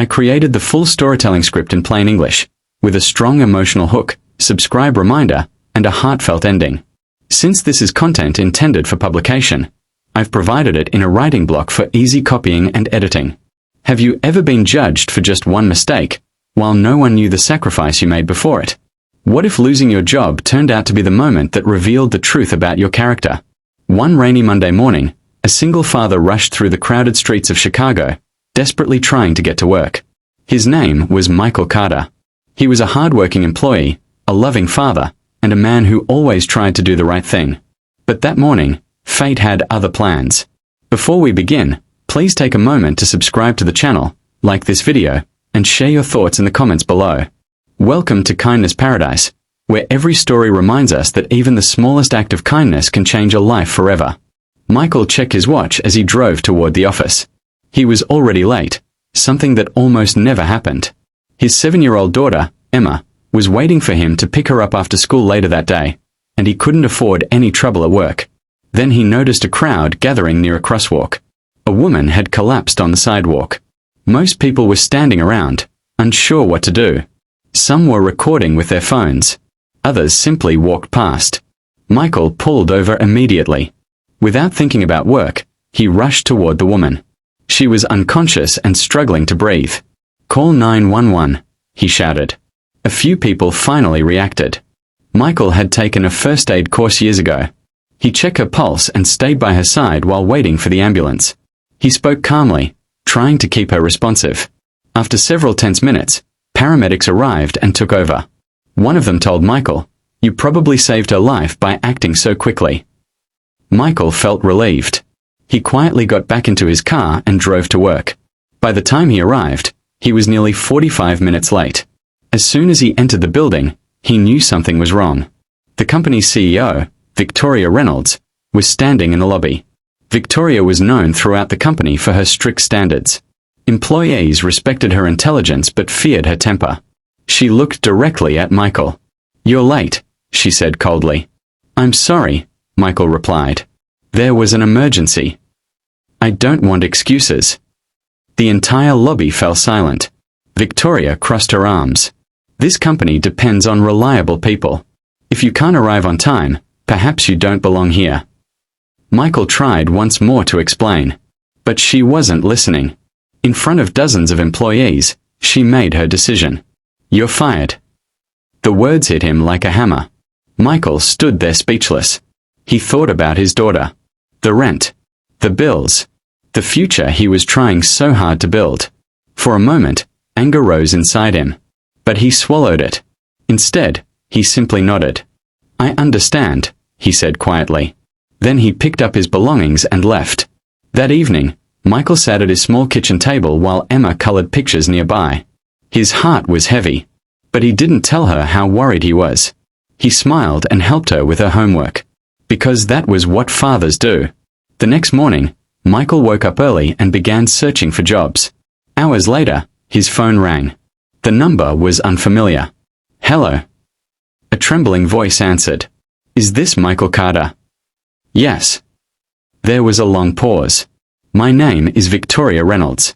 I created the full storytelling script in plain English, with a strong emotional hook, subscribe reminder, and a heartfelt ending. Since this is content intended for publication, I've provided it in a writing block for easy copying and editing. Have you ever been judged for just one mistake, while no one knew the sacrifice you made before it? What if losing your job turned out to be the moment that revealed the truth about your character? One rainy Monday morning, a single father rushed through the crowded streets of Chicago, desperately trying to get to work. His name was Michael Carter. He was a hard-working employee, a loving father, and a man who always tried to do the right thing. But that morning, fate had other plans. Before we begin, please take a moment to subscribe to the channel, like this video, and share your thoughts in the comments below. Welcome to Kindness Paradise, where every story reminds us that even the smallest act of kindness can change a life forever. Michael checked his watch as he drove toward the office. He was already late, something that almost never happened. His 7-year-old daughter, Emma, was waiting for him to pick her up after school later that day, and he couldn't afford any trouble at work. Then he noticed a crowd gathering near a crosswalk. A woman had collapsed on the sidewalk. Most people were standing around, unsure what to do. Some were recording with their phones. Others simply walked past. Michael pulled over immediately. Without thinking about work, he rushed toward the woman. She was unconscious and struggling to breathe. "Call 911, he shouted. A few people finally reacted. Michael had taken a first aid course years ago. He checked her pulse and stayed by her side while waiting for the ambulance. He spoke calmly, trying to keep her responsive. After several tense minutes, paramedics arrived and took over. One of them told Michael, "You probably saved her life by acting so quickly." Michael felt relieved. He quietly got back into his car and drove to work. By the time he arrived, he was nearly 45 minutes late. As soon as he entered the building, he knew something was wrong. The company's CEO, Victoria Reynolds, was standing in the lobby. Victoria was known throughout the company for her strict standards. Employees respected her intelligence but feared her temper. She looked directly at Michael. "You're late," she said coldly. "I'm sorry," Michael replied. "There was an emergency." "I don't want excuses." The entire lobby fell silent. Victoria crossed her arms. "This company depends on reliable people. If you can't arrive on time, perhaps you don't belong here." Michael tried once more to explain, but she wasn't listening. In front of dozens of employees, she made her decision. "You're fired." The words hit him like a hammer. Michael stood there speechless. He thought about his daughter, the rent, the bills, the future he was trying so hard to build. For a moment, anger rose inside him, but he swallowed it. Instead, he simply nodded. "I understand," he said quietly. Then he picked up his belongings and left. That evening, Michael sat at his small kitchen table while Emma colored pictures nearby. His heart was heavy, but he didn't tell her how worried he was. He smiled and helped her with her homework, because that was what fathers do. The next morning, Michael woke up early and began searching for jobs. Hours later, his phone rang. The number was unfamiliar. "Hello." A trembling voice answered. "Is this Michael Carter?" "Yes." There was a long pause. "My name is Victoria Reynolds."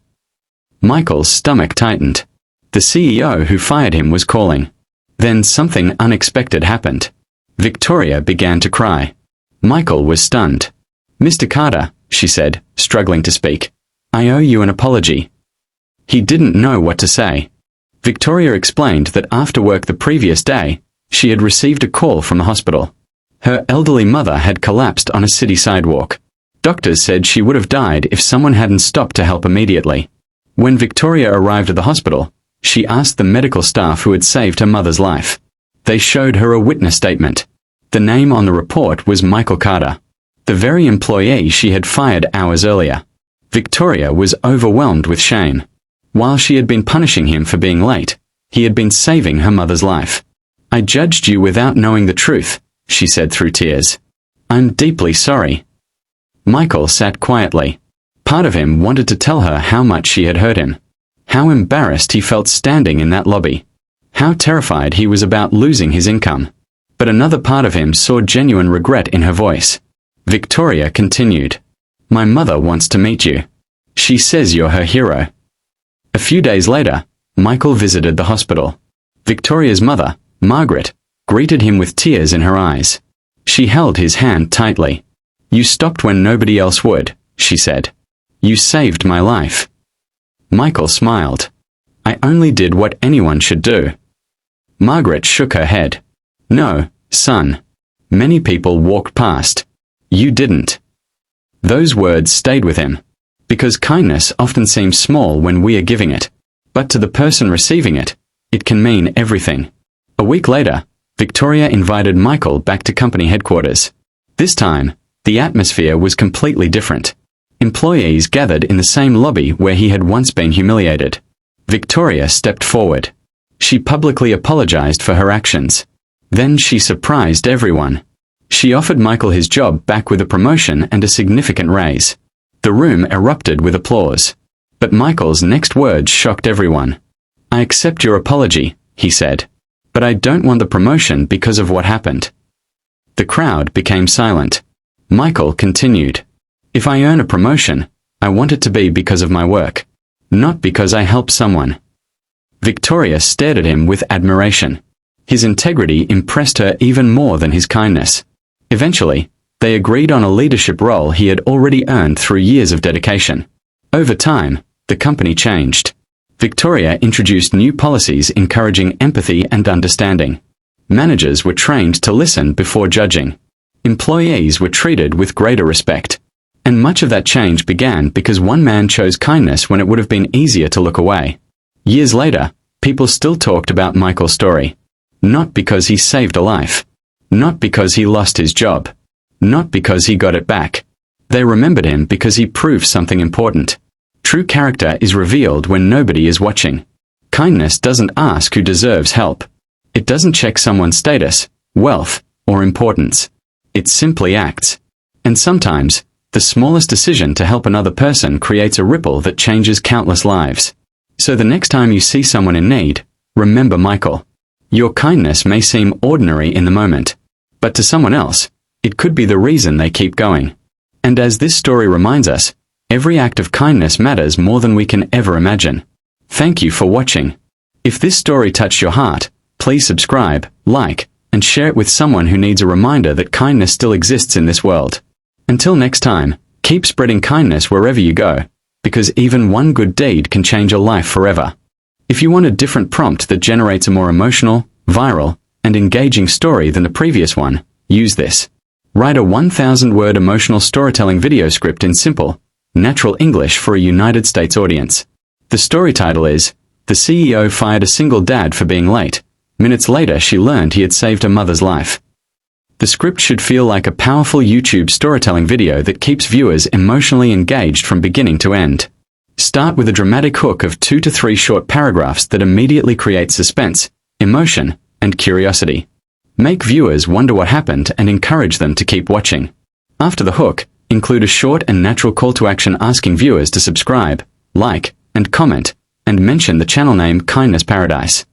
Michael's stomach tightened. The CEO who fired him was calling. Then something unexpected happened. Victoria began to cry. Michael was stunned. "Mr. Carter," she said, struggling to speak, "I owe you an apology." He didn't know what to say. Victoria explained that after work the previous day, she had received a call from the hospital. Her elderly mother had collapsed on a city sidewalk. Doctors said she would have died if someone hadn't stopped to help immediately. When Victoria arrived at the hospital, she asked the medical staff who had saved her mother's life. They showed her a witness statement. The name on the report was Michael Carter, the very employee she had fired hours earlier. Victoria was overwhelmed with shame. While she had been punishing him for being late, he had been saving her mother's life. "I judged you without knowing the truth," she said through tears. "I'm deeply sorry." Michael sat quietly. Part of him wanted to tell her how much she had hurt him. How embarrassed he felt standing in that lobby. How terrified he was about losing his income. But another part of him saw genuine regret in her voice. Victoria continued. "My mother wants to meet you. She says you're her hero." A few days later, Michael visited the hospital. Victoria's mother, Margaret, greeted him with tears in her eyes. She held his hand tightly. "You stopped when nobody else would," she said. "You saved my life." Michael smiled. "I only did what anyone should do." Margaret shook her head. "No, son. Many people walked past. You didn't." Those words stayed with him. Because kindness often seems small when we are giving it. But to the person receiving it, it can mean everything. A week later, Victoria invited Michael back to company headquarters. This time, the atmosphere was completely different. Employees gathered in the same lobby where he had once been humiliated. Victoria stepped forward. She publicly apologized for her actions. Then she surprised everyone. She offered Michael his job back with a promotion and a significant raise. The room erupted with applause. But Michael's next words shocked everyone. "I accept your apology," he said. "But I don't want the promotion because of what happened." The crowd became silent. Michael continued. "If I earn a promotion, I want it to be because of my work, not because I helped someone." Victoria stared at him with admiration. His integrity impressed her even more than his kindness. Eventually, they agreed on a leadership role he had already earned through years of dedication. Over time, the company changed. Victoria introduced new policies encouraging empathy and understanding. Managers were trained to listen before judging. Employees were treated with greater respect. And much of that change began because one man chose kindness when it would have been easier to look away. Years later, people still talked about Michael's story. Not because he saved a life. Not because he lost his job. Not because he got it back. They remembered him because he proved something important. True character is revealed when nobody is watching. Kindness doesn't ask who deserves help. It doesn't check someone's status, wealth, or importance. It simply acts. And sometimes, the smallest decision to help another person creates a ripple that changes countless lives. So the next time you see someone in need, remember Michael. Your kindness may seem ordinary in the moment, but to someone else, it could be the reason they keep going. And as this story reminds us, every act of kindness matters more than we can ever imagine. Thank you for watching. If this story touched your heart, please subscribe, like, and share it with someone who needs a reminder that kindness still exists in this world. Until next time, keep spreading kindness wherever you go, because even one good deed can change a life forever. If you want a different prompt that generates a more emotional, viral, and engaging story than the previous one, use this. Write a 1,000-word emotional storytelling video script in simple, natural English for a United States audience. The story title is, "The CEO Fired a Single Dad for Being Late. Minutes Later She Learned He Had Saved Her Mother's Life." The script should feel like a powerful YouTube storytelling video that keeps viewers emotionally engaged from beginning to end. Start with a dramatic hook of 2 to 3 short paragraphs that immediately create suspense, emotion, and curiosity. Make viewers wonder what happened and encourage them to keep watching. After the hook, include a short and natural call to action asking viewers to subscribe, like, and comment, and mention the channel name Kindness Paradise.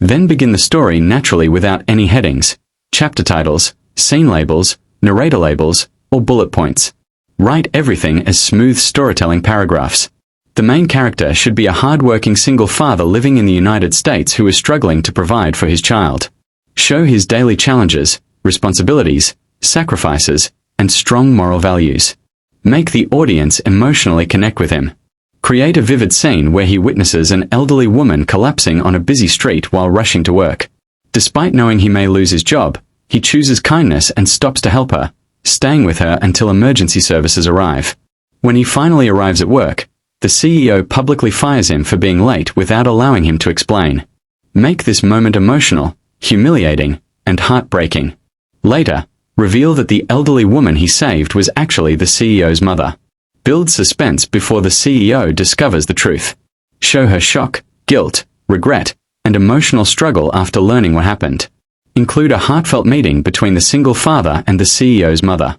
Then begin the story naturally without any headings, chapter titles, scene labels, narrator labels, or bullet points. Write everything as smooth storytelling paragraphs. The main character should be a hard-working single father living in the United States who is struggling to provide for his child. Show his daily challenges, responsibilities, sacrifices, and strong moral values. Make the audience emotionally connect with him. Create a vivid scene where he witnesses an elderly woman collapsing on a busy street while rushing to work. Despite knowing he may lose his job, he chooses kindness and stops to help her, staying with her until emergency services arrive. When he finally arrives at work, the CEO publicly fires him for being late without allowing him to explain. Make this moment emotional, humiliating, and heartbreaking. Later, reveal that the elderly woman he saved was actually the CEO's mother. Build suspense before the CEO discovers the truth. Show her shock, guilt, regret, and emotional struggle after learning what happened. Include a heartfelt meeting between the single father and the CEO's mother.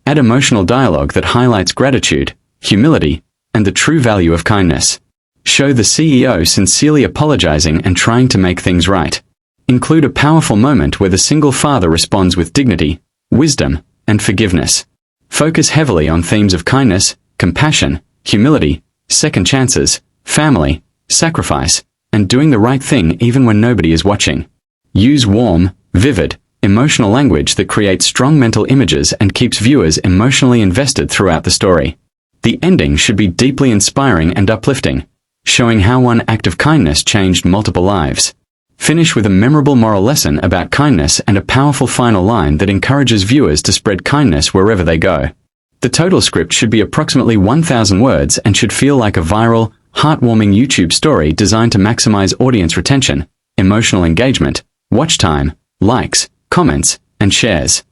Add emotional dialogue that highlights gratitude, humility, and the true value of kindness. Show the CEO sincerely apologizing and trying to make things right. Include a powerful moment where the single father responds with dignity, wisdom, and forgiveness. Focus heavily on themes of kindness, compassion, humility, second chances, family, sacrifice, and doing the right thing even when nobody is watching. Use warm, vivid, emotional language that creates strong mental images and keeps viewers emotionally invested throughout the story. The ending should be deeply inspiring and uplifting, showing how one act of kindness changed multiple lives. Finish with a memorable moral lesson about kindness and a powerful final line that encourages viewers to spread kindness wherever they go. The total script should be approximately 1,000 words and should feel like a viral, heartwarming YouTube story designed to maximize audience retention, emotional engagement, watch time, likes, comments, and shares.